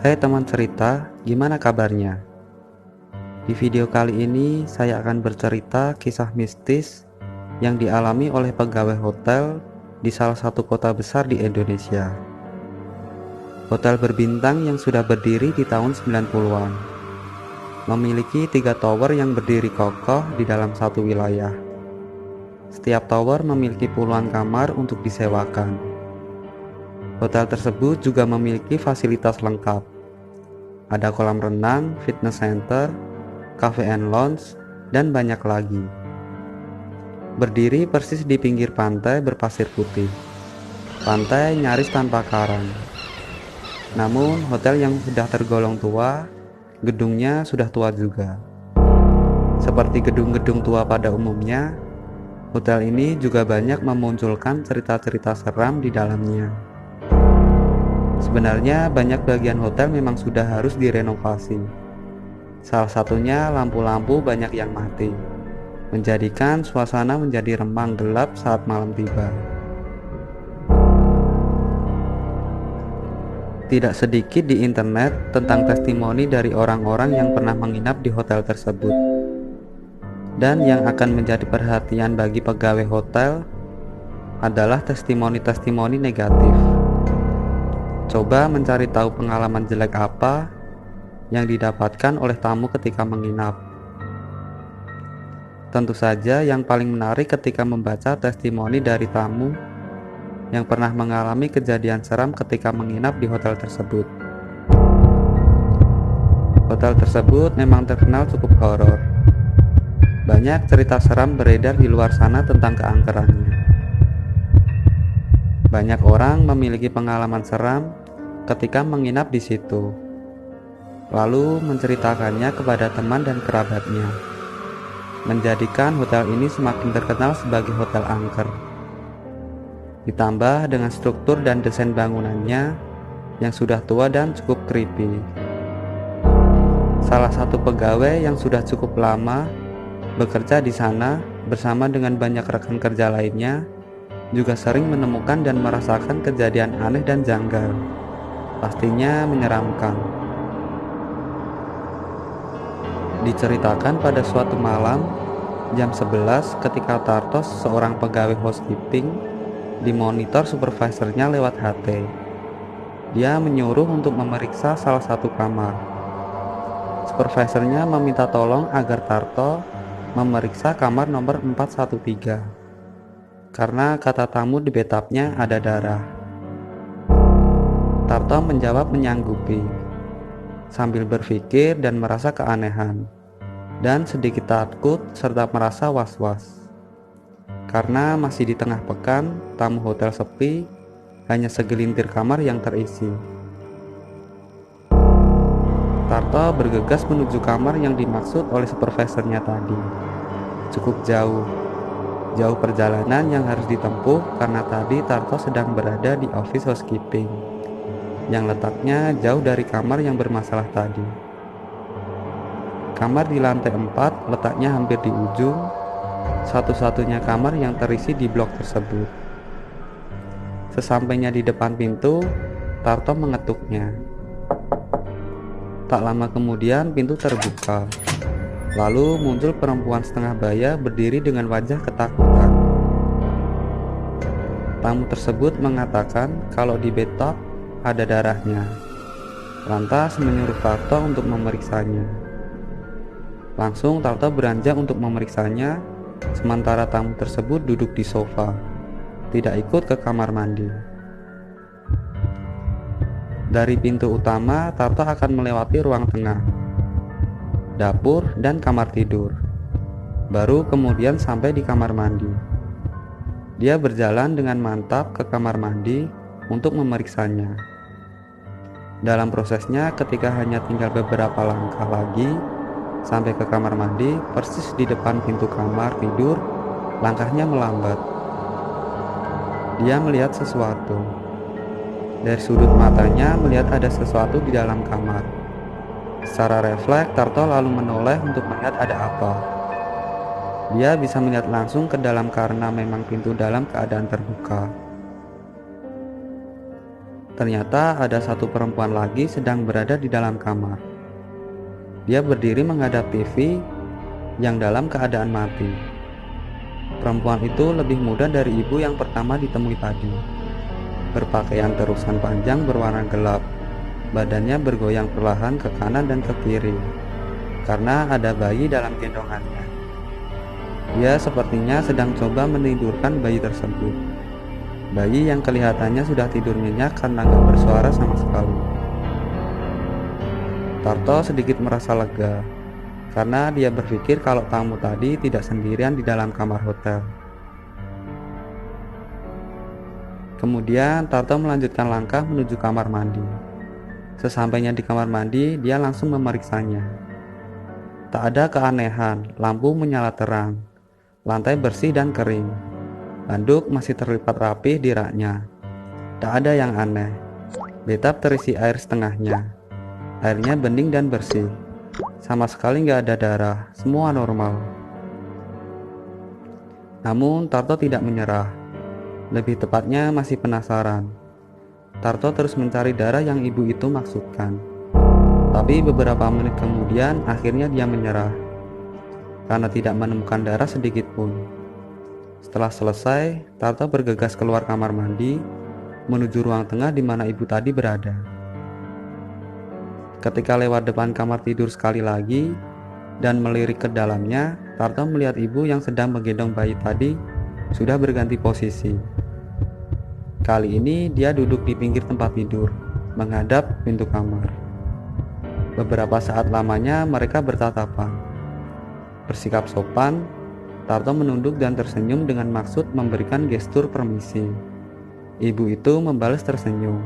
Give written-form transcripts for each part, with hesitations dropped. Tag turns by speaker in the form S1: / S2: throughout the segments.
S1: Hai teman cerita, gimana kabarnya? Di video kali ini saya akan bercerita kisah mistis yang dialami oleh pegawai hotel di salah satu kota besar di Indonesia. Hotel berbintang yang sudah berdiri di tahun 90-an. Memiliki 3 tower yang berdiri kokoh di dalam satu wilayah. Setiap tower memiliki puluhan kamar untuk disewakan. Hotel tersebut juga memiliki fasilitas lengkap. Ada kolam renang, fitness center, cafe and lounge, dan banyak lagi. Berdiri persis di pinggir pantai berpasir putih. Pantai nyaris tanpa karang. Namun hotel yang sudah tergolong tua, gedungnya sudah tua juga. Seperti gedung-gedung tua pada umumnya, hotel ini juga banyak memunculkan cerita-cerita seram di dalamnya. Sebenarnya banyak bagian hotel memang sudah harus direnovasi. Salah satunya lampu-lampu banyak yang mati, menjadikan suasana menjadi remang gelap saat malam tiba. Tidak sedikit di internet tentang testimoni dari orang-orang yang pernah menginap di hotel tersebut. Dan yang akan menjadi perhatian bagi pegawai hotel adalah testimoni-testimoni negatif. Coba mencari tahu pengalaman jelek apa yang didapatkan oleh tamu ketika menginap. Tentu saja yang paling menarik ketika membaca testimoni dari tamu yang pernah mengalami kejadian seram ketika menginap di hotel tersebut. Hotel tersebut memang terkenal cukup horor. Banyak cerita seram beredar di luar sana tentang keangkerannya. Banyak orang memiliki pengalaman seram ketika menginap di situ, lalu menceritakannya kepada teman dan kerabatnya, menjadikan hotel ini semakin terkenal sebagai hotel angker. Ditambah dengan struktur dan desain bangunannya yang sudah tua dan cukup creepy. Salah satu pegawai yang sudah cukup lama bekerja di sana bersama dengan banyak rekan kerja lainnya juga sering menemukan dan merasakan kejadian aneh dan janggal. Pastinya menyeramkan. Diceritakan pada suatu malam jam 11 ketika Tartos, seorang pegawai housekeeping, dimonitor supervisornya lewat HT. Dia menyuruh untuk memeriksa salah satu kamar. Supervisornya meminta tolong agar Tarto memeriksa kamar nomor 413 karena kata tamu di bathtubnya ada darah. Tarto menjawab menyanggupi, sambil berpikir dan merasa keanehan, dan sedikit takut serta merasa was-was. Karena masih di tengah pekan, tamu hotel sepi, hanya segelintir kamar yang terisi. Tarto bergegas menuju kamar yang dimaksud oleh supervisornya tadi. Cukup jauh perjalanan yang harus ditempuh karena tadi Tarto sedang berada di office housekeeping yang letaknya jauh dari kamar yang bermasalah tadi. Kamar di lantai 4 letaknya hampir di ujung, satu-satunya kamar yang terisi di blok tersebut. Sesampainya di depan pintu, Tarto mengetuknya. Tak lama kemudian pintu terbuka. Lalu muncul perempuan setengah baya berdiri dengan wajah ketakutan. Tamu tersebut mengatakan kalau di bathtub ada darahnya. Lantas menyuruh Tarto untuk memeriksanya. Langsung Tarto beranjak untuk memeriksanya, sementara tamu tersebut duduk di sofa, tidak ikut ke kamar mandi. Dari pintu utama, Tarto akan melewati ruang tengah, dapur, dan kamar tidur. Baru kemudian sampai di kamar mandi. Dia berjalan dengan mantap ke kamar mandi untuk memeriksanya. Dalam prosesnya, ketika hanya tinggal beberapa langkah lagi sampai ke kamar mandi, persis di depan pintu kamar tidur, langkahnya melambat. Dia melihat sesuatu. Dari sudut matanya melihat ada sesuatu di dalam kamar. Secara refleks, Tarto lalu menoleh untuk melihat ada apa. Dia bisa melihat langsung ke dalam karena memang pintu dalam keadaan terbuka. Ternyata ada satu perempuan lagi sedang berada di dalam kamar. Dia berdiri menghadap TV yang dalam keadaan mati. Perempuan itu lebih muda dari ibu yang pertama ditemui tadi. Berpakaian terusan panjang berwarna gelap. Badannya bergoyang perlahan ke kanan dan ke kiri karena ada bayi dalam gendongannya. Dia sepertinya sedang coba menidurkan bayi tersebut. Bayi yang kelihatannya sudah tidur nyenyak karena gak bersuara sama sekali. Tarto sedikit merasa lega karena dia berpikir kalau tamu tadi tidak sendirian di dalam kamar hotel. Kemudian Tarto melanjutkan langkah menuju kamar mandi. Sesampainya di kamar mandi, dia langsung memeriksanya. Tak ada keanehan, lampu menyala terang, lantai bersih dan kering. Handuk masih terlipat rapih di raknya. Tak ada yang aneh. Bathtub terisi air setengahnya. Airnya bening dan bersih. Sama sekali nggak ada darah, semua normal. Namun Tarto tidak menyerah. Lebih tepatnya masih penasaran. Tarto terus mencari darah yang ibu itu maksudkan. Tapi beberapa menit kemudian akhirnya dia menyerah karena tidak menemukan darah sedikit pun. Setelah selesai, Tarto bergegas keluar kamar mandi menuju ruang tengah di mana ibu tadi berada. Ketika lewat depan kamar tidur sekali lagi dan melirik ke dalamnya, Tarto melihat ibu yang sedang menggendong bayi tadi sudah berganti posisi. Kali ini dia duduk di pinggir tempat tidur, menghadap pintu kamar. Beberapa saat lamanya mereka bertatapan. Bersikap sopan, Tarto menunduk dan tersenyum dengan maksud memberikan gestur permisi. Ibu itu membalas tersenyum.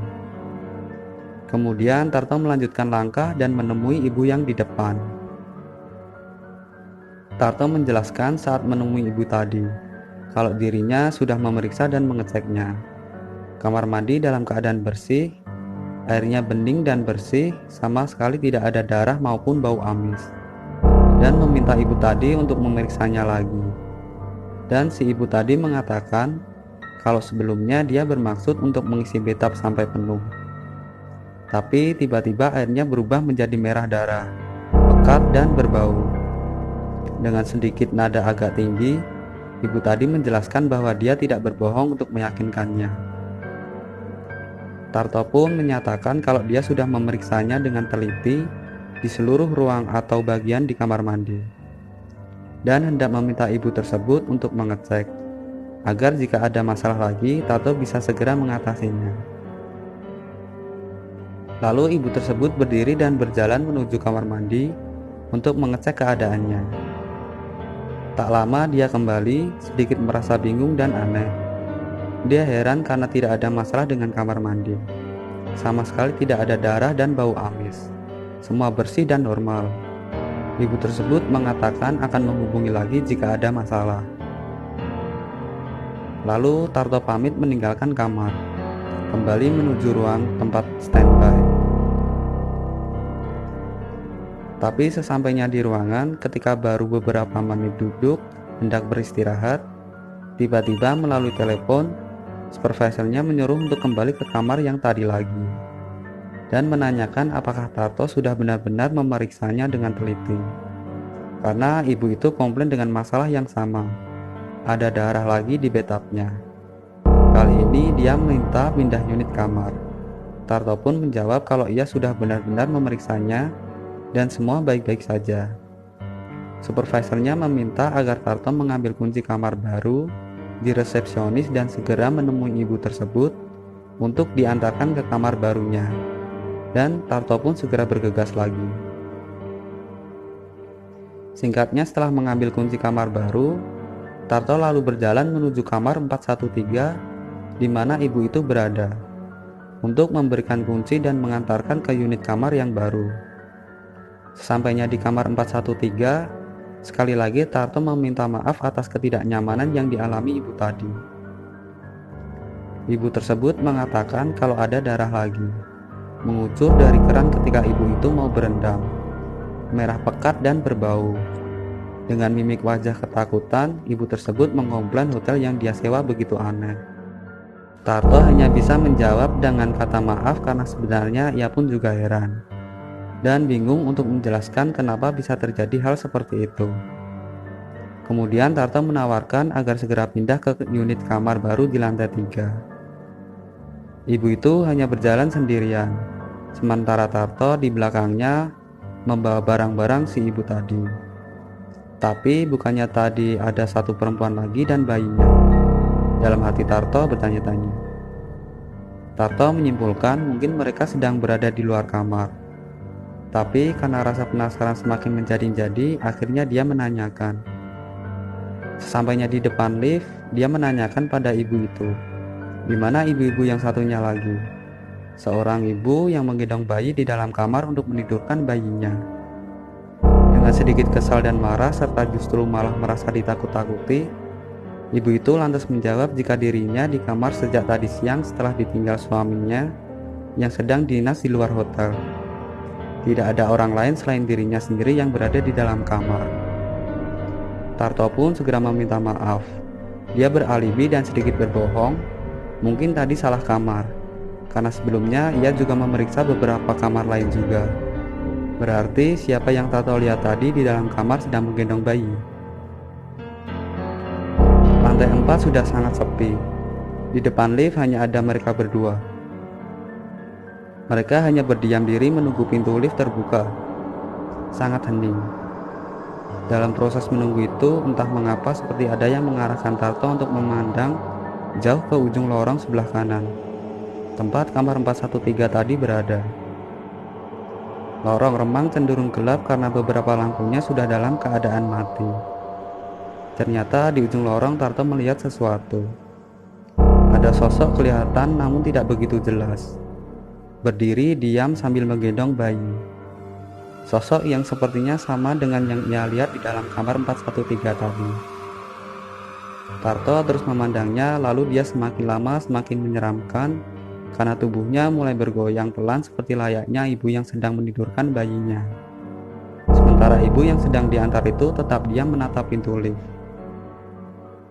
S1: Kemudian Tarto melanjutkan langkah dan menemui ibu yang di depan. Tarto menjelaskan saat menemui ibu tadi, kalau dirinya sudah memeriksa dan mengeceknya. Kamar mandi dalam keadaan bersih, airnya bening dan bersih, sama sekali tidak ada darah maupun bau amis. Dan meminta ibu tadi untuk memeriksanya lagi. Dan si ibu tadi mengatakan kalau sebelumnya dia bermaksud untuk mengisi bathtub sampai penuh. Tapi tiba-tiba airnya berubah menjadi merah darah, pekat dan berbau. Dengan sedikit nada agak tinggi, ibu tadi menjelaskan bahwa dia tidak berbohong untuk meyakinkannya. Tarto pun menyatakan kalau dia sudah memeriksanya dengan teliti di seluruh ruang atau bagian di kamar mandi, dan hendak meminta ibu tersebut untuk mengecek, agar jika ada masalah lagi, Tarto bisa segera mengatasinya. Lalu ibu tersebut berdiri dan berjalan menuju kamar mandi untuk mengecek keadaannya. Tak lama dia kembali, sedikit merasa bingung dan aneh. Dia heran karena tidak ada masalah dengan kamar mandi. Sama sekali tidak ada darah dan bau amis. Semua bersih dan normal. Ibu tersebut mengatakan akan menghubungi lagi jika ada masalah. Lalu Tarto pamit meninggalkan kamar, kembali menuju ruang tempat standby. Tapi sesampainya di ruangan, ketika baru beberapa menit duduk hendak beristirahat, tiba-tiba melalui telepon, supervisornya menyuruh untuk kembali ke kamar yang tadi lagi dan menanyakan apakah Tarto sudah benar-benar memeriksanya dengan teliti. Karena ibu itu komplain dengan masalah yang sama, ada darah lagi di bathtubnya. Kali ini dia minta pindah unit kamar. Tarto pun menjawab kalau ia sudah benar-benar memeriksanya dan semua baik-baik saja. Supervisornya meminta agar Tarto mengambil kunci kamar baru di resepsionis dan segera menemui ibu tersebut untuk diantarkan ke kamar barunya. Dan Tarto pun segera bergegas lagi. Singkatnya, setelah mengambil kunci kamar baru, Tarto lalu berjalan menuju kamar 413 di mana ibu itu berada, untuk memberikan kunci dan mengantarkan ke unit kamar yang baru. Sesampainya di kamar 413, sekali lagi Tarto meminta maaf atas ketidaknyamanan yang dialami ibu tadi. Ibu tersebut mengatakan kalau ada darah lagi mengucur dari keran ketika ibu itu mau berendam, merah pekat dan berbau. Dengan mimik wajah ketakutan, ibu tersebut mengkomplain hotel yang dia sewa begitu aneh. Tarto hanya bisa menjawab dengan kata maaf karena sebenarnya ia pun juga heran dan bingung untuk menjelaskan kenapa bisa terjadi hal seperti itu. Kemudian Tarto menawarkan agar segera pindah ke unit kamar baru di lantai 3. Ibu itu hanya berjalan sendirian, sementara Tarto di belakangnya membawa barang-barang si ibu tadi. Tapi bukannya tadi ada satu perempuan lagi dan bayinya? Dalam hati Tarto bertanya-tanya. Tarto menyimpulkan mungkin mereka sedang berada di luar kamar. Tapi karena rasa penasaran semakin menjadi-jadi, akhirnya dia menanyakan. Sesampainya di depan lift, dia menanyakan pada ibu itu, di mana ibu-ibu yang satunya lagi? Seorang ibu yang menggendong bayi di dalam kamar untuk menidurkan bayinya. Dengan sedikit kesal dan marah serta justru malah merasa ditakut-takuti, ibu itu lantas menjawab jika dirinya di kamar sejak tadi siang setelah ditinggal suaminya yang sedang dinas di luar hotel. Tidak ada orang lain selain dirinya sendiri yang berada di dalam kamar. Tarto pun segera meminta maaf. Dia beralibi dan sedikit berbohong, mungkin tadi salah kamar, karena sebelumnya ia juga memeriksa beberapa kamar lain juga. Berarti siapa yang Tarto lihat tadi di dalam kamar sedang menggendong bayi. Lantai 4 sudah sangat sepi. Di depan lift hanya ada mereka berdua. Mereka hanya berdiam diri menunggu pintu lift terbuka. Sangat hening. Dalam proses menunggu itu, entah mengapa seperti ada yang mengarahkan Tarto untuk memandang jauh ke ujung lorong sebelah kanan, tempat kamar 413 tadi berada. Lorong remang cenderung gelap karena beberapa lampunya sudah dalam keadaan mati. Ternyata di ujung lorong Tarto melihat sesuatu. Ada sosok kelihatan namun tidak begitu jelas, berdiri diam sambil menggendong bayi. Sosok yang sepertinya sama dengan yang ia lihat di dalam kamar 413 tadi. Tarto terus memandangnya, lalu dia semakin lama semakin menyeramkan karena tubuhnya mulai bergoyang pelan seperti layaknya ibu yang sedang menidurkan bayinya. Sementara ibu yang sedang diantar itu tetap diam menatap pintu lift.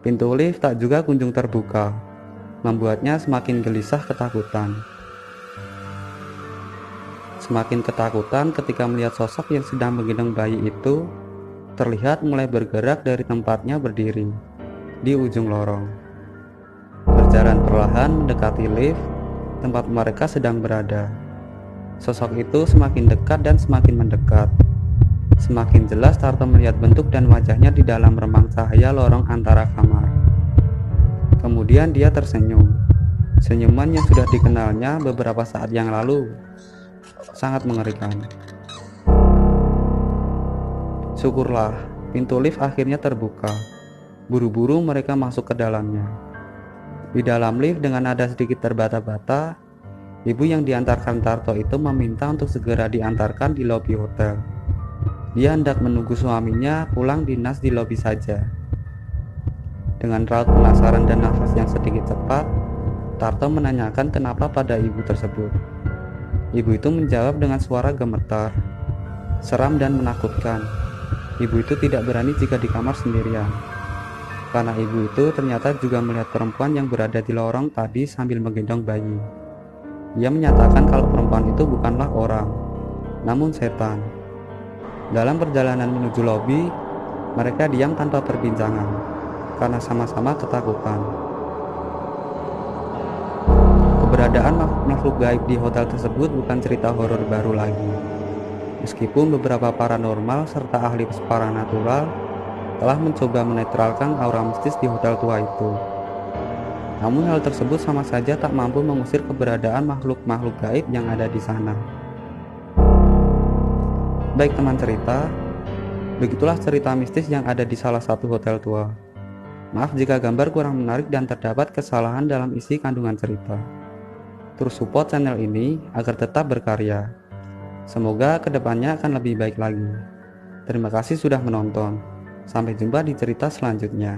S1: Pintu lift tak juga kunjung terbuka, membuatnya semakin gelisah ketakutan. Semakin ketakutan ketika melihat sosok yang sedang menggendong bayi itu terlihat mulai bergerak dari tempatnya berdiri di ujung lorong. Berjalan perlahan mendekati lift tempat mereka sedang berada. Sosok itu semakin dekat dan semakin mendekat. Semakin jelas Tarto melihat bentuk dan wajahnya di dalam remang cahaya lorong antara kamar. Kemudian dia tersenyum. Senyuman yang sudah dikenalnya beberapa saat yang lalu. Sangat mengerikan. Syukurlah, pintu lift akhirnya terbuka. Buru-buru mereka masuk ke dalamnya. Di dalam lift dengan nada sedikit terbata-bata, ibu yang diantarkan Tarto itu meminta untuk segera diantarkan di lobi hotel. Dia hendak menunggu suaminya pulang dinas di lobi saja. Dengan raut penasaran dan nafas yang sedikit cepat, Tarto menanyakan kenapa pada ibu tersebut. Ibu itu menjawab dengan suara gemetar, seram dan menakutkan. Ibu itu tidak berani jika di kamar sendirian, karena ibu itu ternyata juga melihat perempuan yang berada di lorong tadi sambil menggendong bayi. Ia menyatakan kalau perempuan itu bukanlah orang, namun setan. Dalam perjalanan menuju lobi, mereka diam tanpa perbincangan, karena sama-sama ketakutan. Keberadaan makhluk gaib di hotel tersebut bukan cerita horor baru lagi. Meskipun beberapa paranormal serta ahli paranatural telah mencoba menetralkan aura mistis di hotel tua itu, namun hal tersebut sama saja tak mampu mengusir keberadaan makhluk-makhluk gaib yang ada di sana. Baik teman cerita, begitulah cerita mistis yang ada di salah satu hotel tua. Maaf jika gambar kurang menarik dan terdapat kesalahan dalam isi kandungan cerita. Terus support channel ini agar tetap berkarya. Semoga kedepannya akan lebih baik lagi. Terima kasih sudah menonton. Sampai jumpa di cerita selanjutnya.